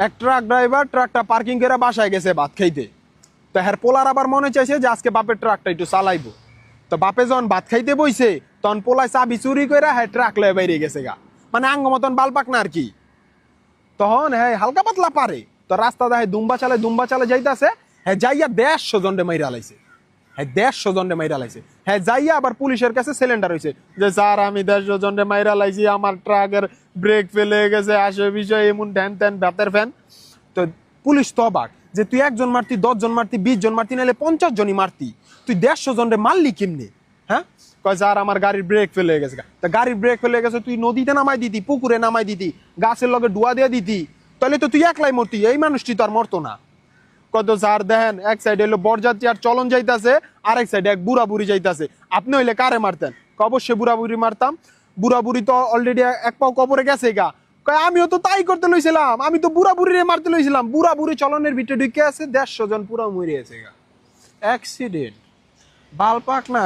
এক truck driver ট্রাকটা parking করে বাসায় গেছে ভাত খাইতে। তো হ্যার পোলার আবার মনে চাইছে যে আজকে বাপের ট্রাকটা একটু চালাইবো। তো বাপে যখন ভাত খাইতে বইছে তখন পোলায় চাবি চুরি করে হ্যাঁ ট্রাক লয়ে বাইরে গেছে গা, মানে আঙ্গ মতন বাল পাক না আর কি। তখন হ্যাঁ হালকা পাতলা পারে। তো রাস্তা দেয় দুম্বা চালে যাইতাছে, হ্যাঁ যাইয়া 150 জনরে মাইরা লাইছে। হ্যাঁ 150 জনরে মাইরা লাইছে। হ্যাঁ যাইয়া আবার পুলিশের কাছে সিলিন্ডার হয়েছে যে স্যার আমি 150 জনরে মাইরা লাইছি, আমার ট্রাকের ব্রেক ফেলে গেছে, আসে বিষয় এমন ঢ্যান ত্যান ভাতের ফ্যান। তো পুলিশ তো অবাক যে তুই 1 জন মারতি, 10 জন মারতি, 20 জন মারতি, নাহলে 50 জনই মারতি, তুই 150 জনরে মারলি কেমনে? হ্যাঁ কয় স্যার আমার গাড়ির ব্রেক ফেলে গেছে। তা গাড়ির ব্রেক ফেলে গেছে তুই নদীতে নামাই দিতি, পুকুরে নামাই দিতি, গাছের লগে ডুয়া দিয়ে দিতি, তাহলে তো তুই একলাই মরতি, এই মানুষটি তো আর মরতো না। কত স্যার দেখেন এক সাইডে হলো বরযাত্রী আর চলন যাইতাছে, আরেক সাইডে এক বুড়া বুড়ি যাইতাছে, আপনি হইলে কারে মারতেন? অবশ্যই বুড়া বুড়ি মারতাম। বুড়া বুড়ি তো অলরেডি এক পাও কবরে গেছে গা। কয় আমিও তো তাই করতে লইছিলাম, আমি তো বুড়া বুড়িরে মারতে লইছিলাম। বুড়া বুড়ি চলনের ভিতরে ঢুকে আছে, 150 জন পুরা মরে আছে গা। অ্যাক্সিডেন্ট, বাল পাক না।